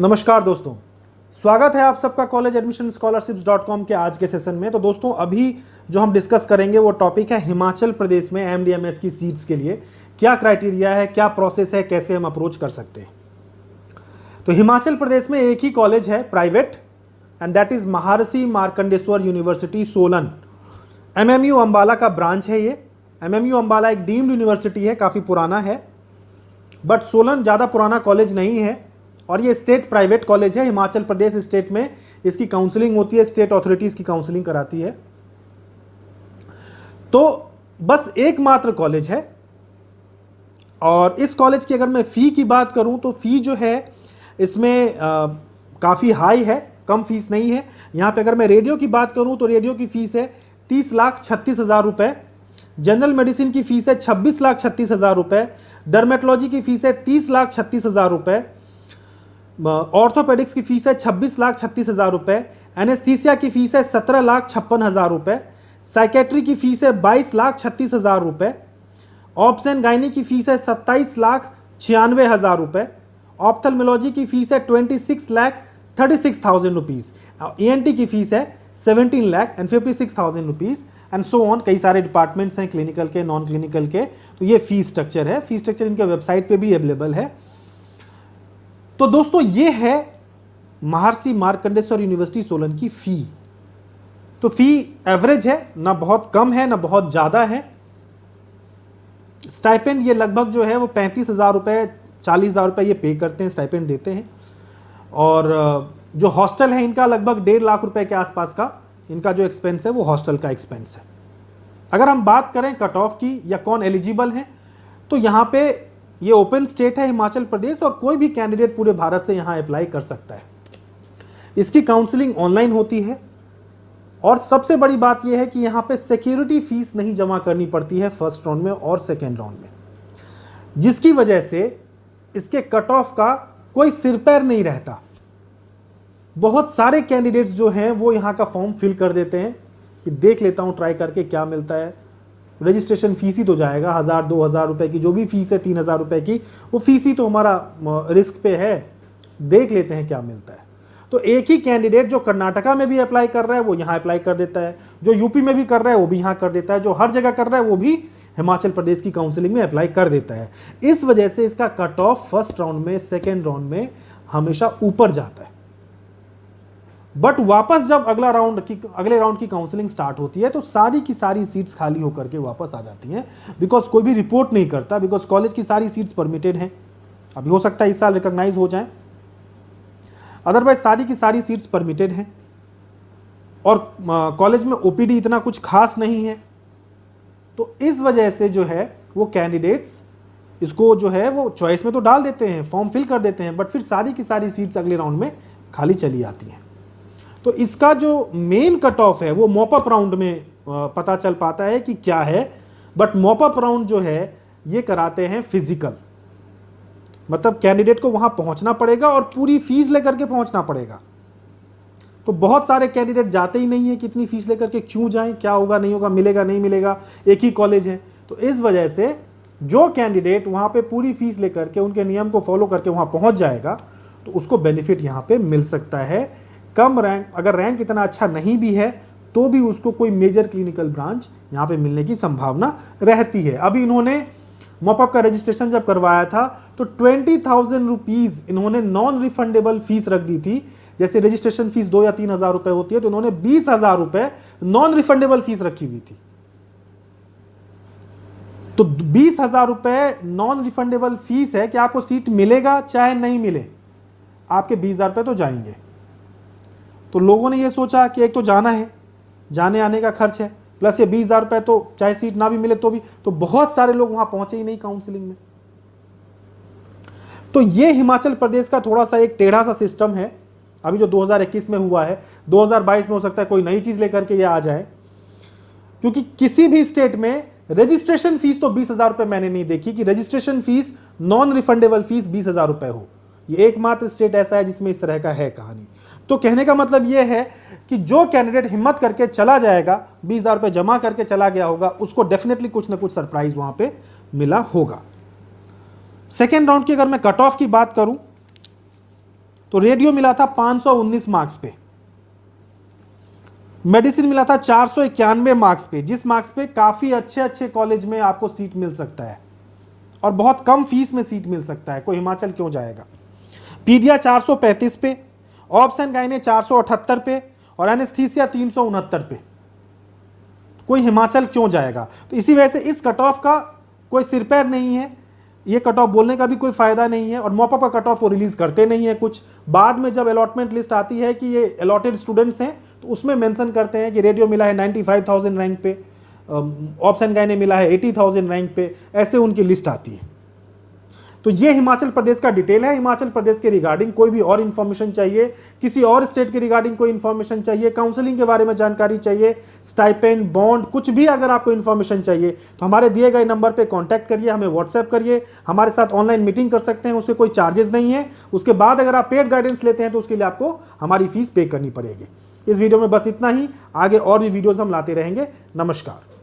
नमस्कार दोस्तों, स्वागत है आप सबका कॉलेज एडमिशन स्कॉलरशिप्स.com के आज के सेशन में। तो दोस्तों अभी जो हम डिस्कस करेंगे वो टॉपिक है हिमाचल प्रदेश में एमडीएमएस की सीट्स के लिए क्या क्राइटेरिया है, क्या प्रोसेस है, कैसे हम अप्रोच कर सकते हैं। तो हिमाचल प्रदेश में एक ही कॉलेज है private and that is Maharshi Markandeshwar university Solan. MMU Ambala का ब्रांच है ये। एमएमयू अंबाला एक डीम्ड यूनिवर्सिटी है, काफ़ी पुराना है, बट सोलन ज़्यादा पुराना कॉलेज नहीं है और ये स्टेट प्राइवेट कॉलेज है। हिमाचल प्रदेश स्टेट में इसकी काउंसलिंग होती है, स्टेट अथॉरिटीज़ की काउंसलिंग कराती है। तो बस एकमात्र कॉलेज है और इस कॉलेज की अगर मैं फ़ी की बात करूं तो फ़ी जो है इसमें काफ़ी हाई है, कम फीस नहीं है। यहाँ पे अगर मैं रेडियो की बात करूं तो रेडियो की फ़ीस है 30,36,000 रुपये। जनरल मेडिसिन की फ़ीस है 26,36,000 रुपये। डर्मेटोलॉजी की फ़ीस है 30,36,000 रुपये। ऑर्थोपेडिक्स की फीस है 26,36,000 रुपये। एनेस्थीसिया की फीस है 17,56,000 रुपये। साइकेट्री की फीस है 22,36,000 रुपये। ऑप्स एंड गायनी की फीस है 27,96,000 रुपये। ऑप्थेल्मोलॉजी की फीस है 26,36,000 रुपीज़। ENT की फीस है 17,56,000 रुपीज़ एंड सो ऑन। कई सारे डिपार्टमेंट्स हैं, क्लिनिकल के, नॉन क्लिनिकल के। तो ये फीस स्ट्रक्चर है। फीस स्ट्रक्चर इनके वेबसाइट पे भी अवेलेबल है। तो दोस्तों ये है महर्षि मार्कंडेश्वर यूनिवर्सिटी सोलन की फ़ी। तो फ़ी एवरेज है, ना बहुत कम है ना बहुत ज़्यादा है। स्टाइपेंड ये लगभग जो है वो 35,000 रुपये, 40,000 रुपये ये पे करते हैं, स्टाइपेंड देते हैं। और जो हॉस्टल है इनका लगभग 1.5 लाख रुपए के आसपास का इनका जो एक्सपेंस है वो हॉस्टल का एक्सपेंस है। अगर हम बात करें कट ऑफ की या कौन एलिजिबल है, तो यहाँ पे ये ओपन स्टेट है हिमाचल प्रदेश और कोई भी कैंडिडेट पूरे भारत से यहाँ अप्लाई कर सकता है। इसकी काउंसलिंग ऑनलाइन होती है और सबसे बड़ी बात यह है कि यहाँ पे सिक्योरिटी फीस नहीं जमा करनी पड़ती है फर्स्ट राउंड में और सेकेंड राउंड में, जिसकी वजह से इसके कट ऑफ का कोई सिर पैर नहीं रहता। बहुत सारे कैंडिडेट्स जो हैं वो यहाँ का फॉर्म फिल कर देते हैं कि देख लेता हूँ ट्राई करके क्या मिलता है। रजिस्ट्रेशन फीस ही तो जाएगा 1,000-2,000 रुपए की, जो भी फीस है 3,000 रुपए की, वो फीस ही तो हमारा रिस्क पे है, देख लेते हैं क्या मिलता है। तो एक ही कैंडिडेट जो कर्नाटका में भी अप्लाई कर रहा है वो यहाँ अप्लाई कर देता है, जो यूपी में भी कर रहा है वो भी यहाँ कर देता है, जो हर जगह कर रहा है वो भी हिमाचल प्रदेश की काउंसलिंग में अप्लाई कर देता है। इस वजह से इसका कट ऑफ फर्स्ट राउंड में, सेकेंड राउंड में हमेशा ऊपर जाता है। बट वापस जब अगले राउंड की काउंसलिंग स्टार्ट होती है तो सारी की सारी सीट्स खाली होकर के वापस आ जाती हैं, बिकॉज कोई भी रिपोर्ट नहीं करता, बिकॉज कॉलेज की सारी सीट्स परमिटेड हैं। अभी हो सकता है इस साल रिकॉग्नाइज हो जाए, अदरवाइज सारी की सारी सीट्स परमिटेड हैं और कॉलेज में ओपीडी इतना कुछ खास नहीं है। तो इस वजह से जो है वो कैंडिडेट्स इसको जो है वो चॉइस में तो डाल देते हैं, फॉर्म फिल कर देते हैं, बट फिर सारी की सारी सीट्स अगले राउंड में खाली चली आती हैं। तो इसका जो मेन कट ऑफ है वो मॉप अप राउंड में पता चल पाता है कि क्या है। बट मॉप अप राउंड जो है ये कराते हैं फिजिकल, मतलब कैंडिडेट को वहां पहुंचना पड़ेगा और पूरी फीस लेकर के पहुंचना पड़ेगा। तो बहुत सारे कैंडिडेट जाते ही नहीं है, कितनी फीस लेकर के क्यों जाएं, क्या होगा नहीं होगा, मिलेगा नहीं मिलेगा, एक ही कॉलेज है। तो इस वजह से जो कैंडिडेट वहां पे पूरी फीस लेकर के उनके नियम को फॉलो करके वहां पहुंच जाएगा तो उसको बेनिफिट यहां पे मिल सकता है। कम रैंक, अगर रैंक इतना अच्छा नहीं भी है तो भी उसको कोई मेजर क्लिनिकल ब्रांच यहाँ पे मिलने की संभावना रहती है। अभी इन्होंने मॉपअप का रजिस्ट्रेशन जब करवाया था तो 20,000 रुपीज़ इन्होंने नॉन रिफंडेबल फीस रख दी थी। जैसे रजिस्ट्रेशन फीस 2 या 3,000 रुपए होती है तो इन्होंने 20,000 रुपए नॉन रिफंडेबल फीस रखी हुई थी। तो 20,000 रुपए नॉन रिफंडेबल फीस है कि आपको सीट मिलेगा चाहे नहीं मिले, आपके 20,000 रुपए तो जाएंगे। तो लोगों ने ये सोचा कि एक तो जाना है, जाने आने का खर्च है, प्लस ये 20,000 रुपए तो चाहे सीट ना भी मिले तो भी, तो बहुत सारे लोग वहां पहुंचे ही नहीं काउंसलिंग में। तो ये हिमाचल प्रदेश का थोड़ा सा एक टेढ़ा सा सिस्टम है अभी जो 2021 में हुआ है। 2022 में हो सकता है कोई नई चीज लेकर के ये आ जाए, क्योंकि किसी भी स्टेट में रजिस्ट्रेशन फीस तो 20,000 रुपए मैंने नहीं देखी कि registration fees non refundable fees 20,000 रुपए हो। ये एकमात्र स्टेट ऐसा है जिसमें इस तरह का है कहानी। तो कहने का मतलब यह है कि जो कैंडिडेट हिम्मत करके चला जाएगा, 20,000 रुपए जमा करके चला गया होगा, उसको डेफिनेटली कुछ ना कुछ सरप्राइज वहां पे मिला होगा। सेकेंड राउंड की अगर मैं कट ऑफ की बात करूं तो रेडियो मिला था 519 मार्क्स पे, मेडिसिन मिला था 491 मार्क्स पे, जिस मार्क्स पे काफ़ी अच्छे अच्छे कॉलेज में आपको सीट मिल सकता है और बहुत कम फीस में सीट मिल सकता है। कोई हिमाचल क्यों जाएगा? पीडिया 435 पे, ऑब्स एंड गायने 478 पे और एनेस्थीसिया 369 पे। कोई हिमाचल क्यों जाएगा? तो इसी वजह से इस कट ऑफ का कोई सिर पैर नहीं है, ये कट ऑफ बोलने का भी कोई फायदा नहीं है। और मॉपा का कट ऑफ वो रिलीज करते नहीं है। कुछ बाद में जब अलॉटमेंट लिस्ट आती है कि ये अलॉटेड स्टूडेंट्स हैं तो उसमें मेंशन करते हैं कि रेडियो मिला है 95,000 रैंक पे, ऑप्स एंड गायने मिला है 80,000 रैंक पे, ऐसे उनकी लिस्ट आती है। तो ये हिमाचल प्रदेश का डिटेल है। हिमाचल प्रदेश के रिगार्डिंग कोई भी और इन्फॉर्मेशन चाहिए, किसी और स्टेट के रिगार्डिंग कोई इन्फॉर्मेशन चाहिए, काउंसलिंग के बारे में जानकारी चाहिए, स्टाइपेंड, बॉन्ड, कुछ भी अगर आपको इन्फॉर्मेशन चाहिए तो हमारे दिए गए नंबर पे कांटेक्ट करिए, हमें व्हाट्सएप करिए, हमारे साथ ऑनलाइन मीटिंग कर सकते हैं, उससे कोई चार्जेस नहीं है। उसके बाद अगर आप पेड गाइडेंस लेते हैं तो उसके लिए आपको हमारी फीस पे करनी पड़ेगी। इस वीडियो में बस इतना ही, आगे और भी वीडियोज हम लाते रहेंगे। नमस्कार।